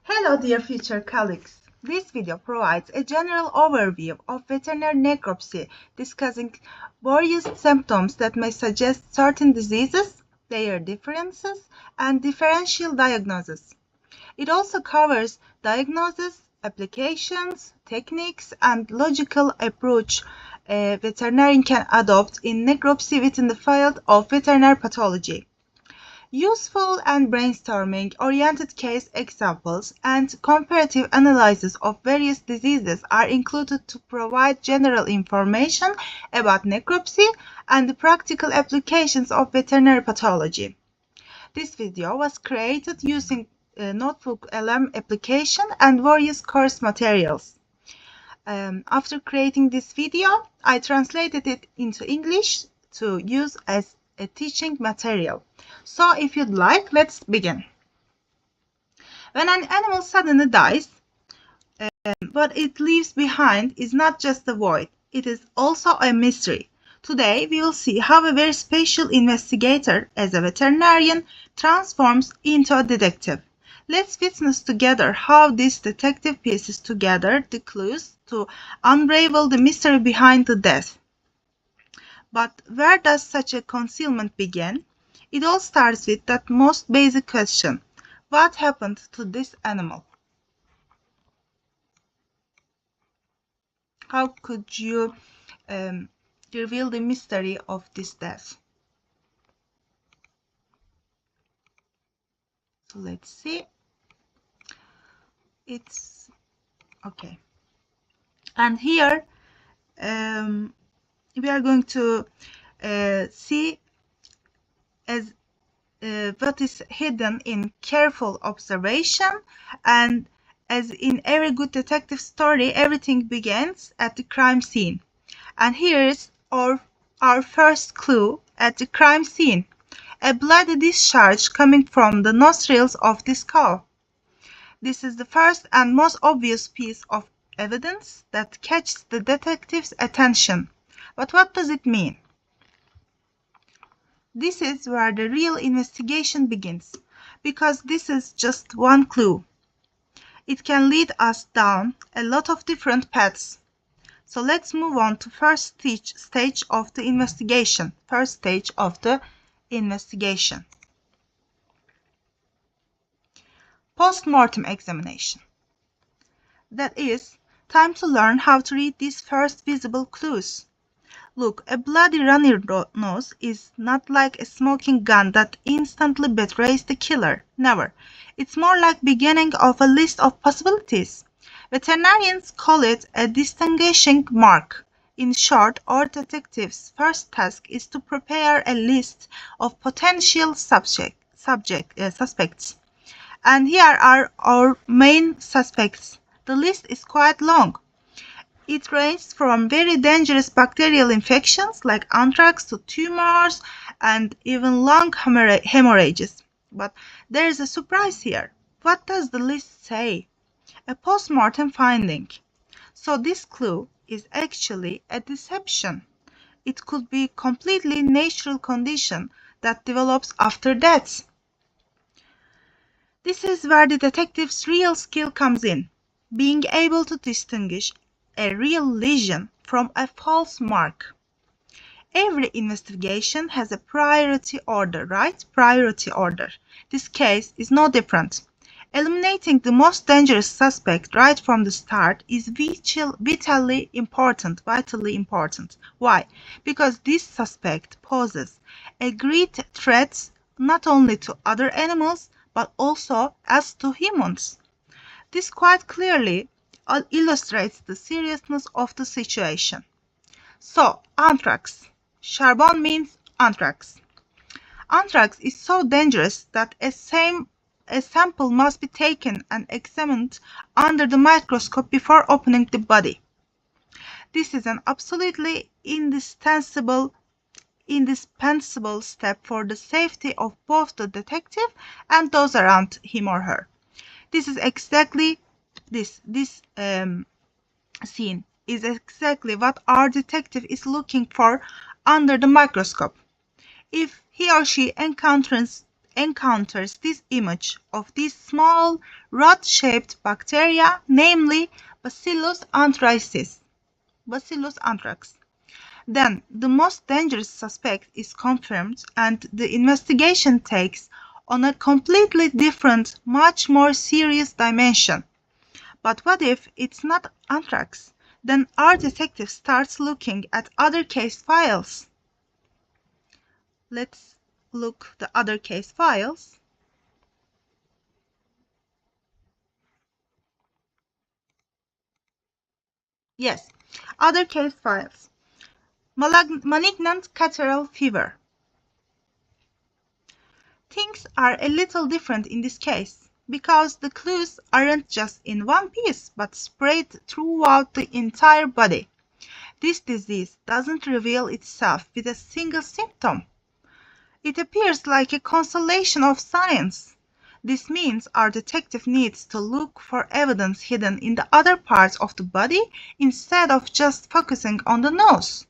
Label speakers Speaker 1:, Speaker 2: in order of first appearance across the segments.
Speaker 1: Hello dear future colleagues. This video provides a general overview of veterinary necropsy, discussing various symptoms that may suggest certain diseases, their differences, and differential diagnoses. It also covers diagnosis, applications, techniques, and logical approach a veterinarian can adopt in necropsy within the field of veterinary pathology. Useful and brainstorming-oriented case examples and comparative analysis of various diseases are included to provide general information about necropsy and the practical applications of veterinary pathology. This video was created using Notebook LM application and various course materials. After creating this video, I translated it into English to use as a teaching material. So if you'd like, let's begin. When an animal suddenly dies, what it leaves behind is not just a void, it is also a mystery. Today we will see how a very special investigator, as a veterinarian, transforms into a detective. Let's witness together how this detective pieces together the clues to unravel the mystery behind the death. But where does such a concealment begin? It all starts with that most basic question: what happened to this animal? How could you reveal the mystery of this death? So let's see. It's okay. And here we are going to see as what is hidden in careful observation, and as in every good detective story, everything begins at the crime scene. And here is our first clue at the crime scene: a bloody discharge coming from the nostrils of this cow. This is the first and most obvious piece of evidence that catches the detective's attention. But what does it mean? This is where the real investigation begins, because this is just one clue. It can lead us down a lot of different paths. So let's move on to first stage of the investigation. Post-mortem examination. That is, time to learn how to read these first visible clues. Look, a bloody runny nose is not like a smoking gun that instantly betrays the killer. Never. It's more like beginning of a list of possibilities. Veterinarians call it a distinguishing mark. In short, our detective's first task is to prepare a list of potential suspects. And here are our main suspects. The list is quite long. It ranges from very dangerous bacterial infections like anthrax to tumors and even lung hemorrhages. But there is a surprise here. What does the list say? A post-mortem finding. So this clue is actually a deception. It could be a completely natural condition that develops after death. This is where the detective's real skill comes in, being able to distinguish a real lesion from a false mark. Every investigation has a priority order, right? Priority order. This case is no different. Eliminating the most dangerous suspect right from the start is vitally important. Why? Because this suspect poses a great threat not only to other animals but also as to humans. This quite clearly illustrates the seriousness of the situation. So, anthrax. Charbon means anthrax. Anthrax is so dangerous that a sample must be taken and examined under the microscope before opening the body. This is an absolutely indispensable step for the safety of both the detective and those around him or her. This is exactly this scene is exactly what our detective is looking for under the microscope. If he or she encounters encounters this image of these small rod-shaped bacteria, namely Bacillus anthracis. Bacillus anthrax. Then the most dangerous suspect is confirmed and the investigation takes on a completely different, much more serious dimension. But what if it's not anthrax? Then our detective starts looking at other case files. Let's look the other case files. Yes, other case files. Malignant catarrhal fever. Things are a little different in this case because the clues aren't just in one piece but spread throughout the entire body. This disease doesn't reveal itself with a single symptom. It appears like a constellation of science. This means our detective needs to look for evidence hidden in the other parts of the body instead of just focusing on the nose.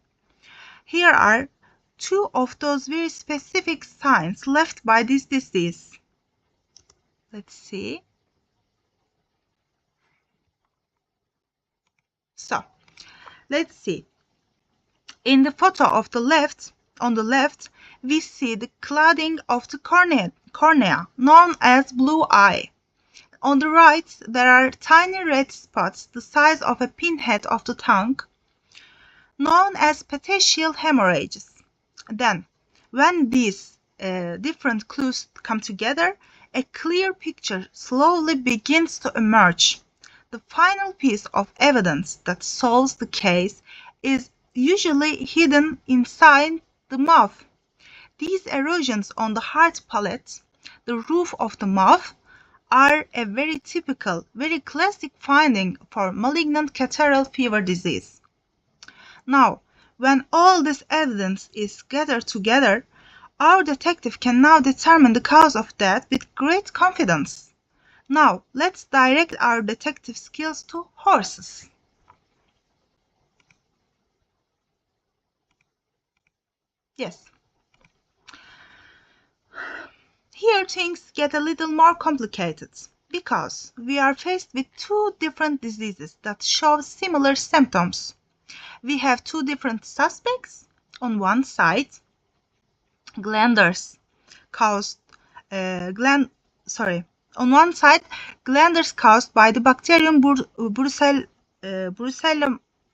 Speaker 1: Here are two of those very specific signs left by this disease. Let's see. So, let's see. In the photo of the left, on the left, we see the clouding of the cornea, known as blue eye. On the right, there are tiny red spots the size of a pinhead of the tongue, known as petechial hemorrhages. Then, when these different clues come together, a clear picture slowly begins to emerge. The final piece of evidence that solves the case is usually hidden inside the mouth. These erosions on the hard palate, the roof of the mouth, are a very typical, very classic finding for malignant catarrhal fever disease. Now, when all this evidence is gathered together, our detective can now determine the cause of death with great confidence. Now, let's direct our detective skills to horses. Yes. Here things get a little more complicated because we are faced with two different diseases that show similar symptoms. We have two different suspects. On one side, glanders caused on one side, glanders caused by the bacterium Brucella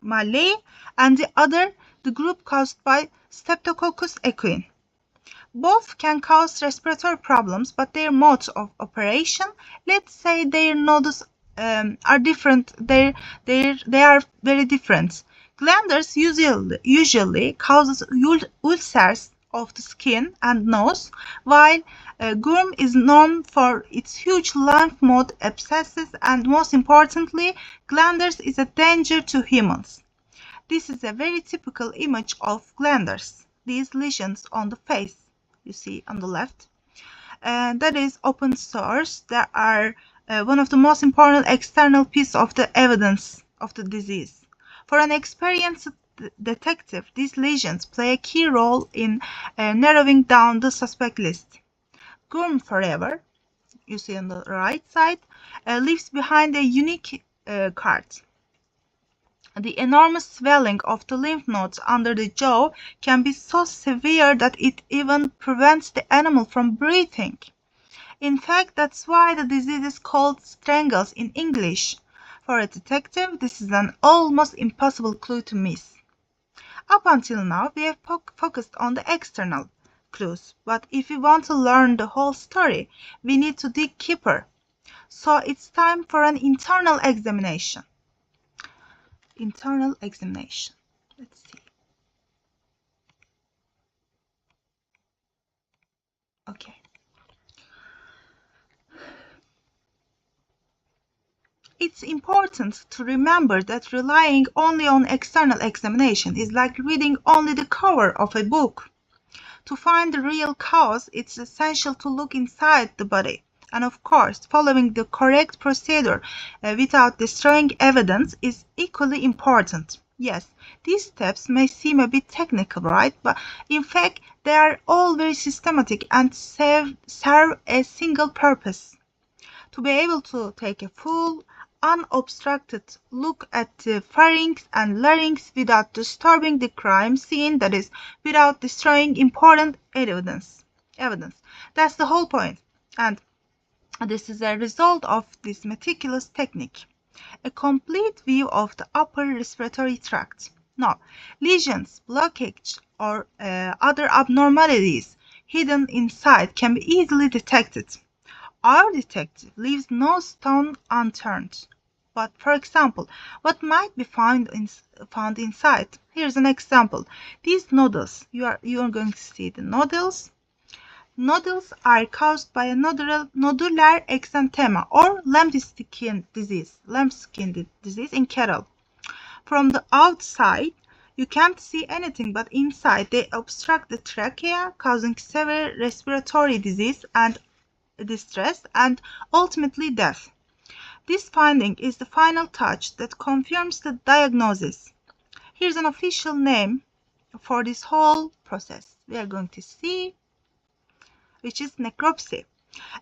Speaker 1: mallei, and the other, the group caused by Streptococcus equine. Both can cause respiratory problems, but their modes of operation, let's say their nodes are different. They are very different. Glanders usually causes ulcers of the skin and nose, while Gurm is known for its huge lymph node abscesses, and most importantly, glanders is a danger to humans. This is a very typical image of glanders, these lesions on the face you see on the left. And that is open sores. They are one of the most important external pieces of the evidence of the disease. For an experienced detective, these lesions play a key role in narrowing down the suspect list. Gurm forever, you see on the right side, leaves behind a unique card. The enormous swelling of the lymph nodes under the jaw can be so severe that it even prevents the animal from breathing. In fact, that's why the disease is called strangles in English. For a detective, this is an almost impossible clue to miss. Up until now, we have focused on the external clues, but if we want to learn the whole story, we need to dig deeper. So it's time for an internal examination. Internal examination. Let's see. Okay. It's important to remember that relying only on external examination is like reading only the cover of a book. To find the real cause, it's essential to look inside the body. And of course, following the correct procedure without destroying evidence is equally important. Yes, these steps may seem a bit technical, right? But in fact, they are all very systematic and serve a single purpose: to be able to take a full, unobstructed look at the pharynx and larynx without disturbing the crime scene, that is, without destroying important evidence. That's the whole point. And this is a result of this meticulous technique. A complete view of the upper respiratory tract. Now, lesions, blockage, or other abnormalities hidden inside can be easily detected. Our detective leaves no stone unturned. But, for example, what might be found inside? Here's an example. These nodules, you are going to see the nodules. Nodules are caused by a nodular exanthema or lambskin disease in cattle. From the outside, you can't see anything, but inside they obstruct the trachea, causing severe respiratory disease and distress and ultimately death. This finding is the final touch that confirms the diagnosis. Here's an official name for this whole process we are going to see, which is necropsy.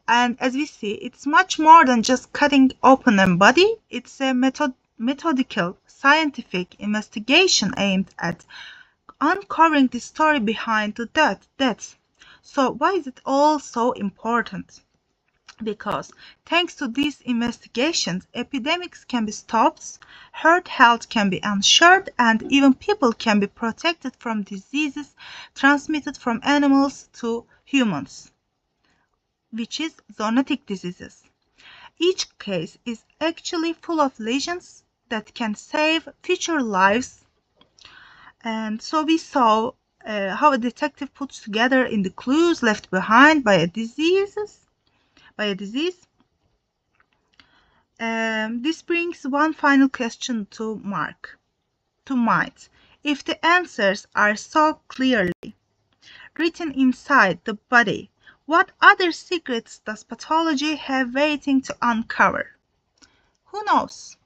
Speaker 1: And as we see, it's much more than just cutting open a body. It's a methodical, scientific investigation aimed at uncovering the story behind the death. So why is it all so important? Because thanks to these investigations, epidemics can be stopped, herd health can be ensured, and even people can be protected from diseases transmitted from animals to humans, which is zoonotic diseases. Each case is actually full of lesions that can save future lives. And so we saw how a detective puts together in the clues left behind by a disease. This brings one final question to mind. If the answers are so clearly written inside the body, what other secrets does pathology have waiting to uncover? Who knows?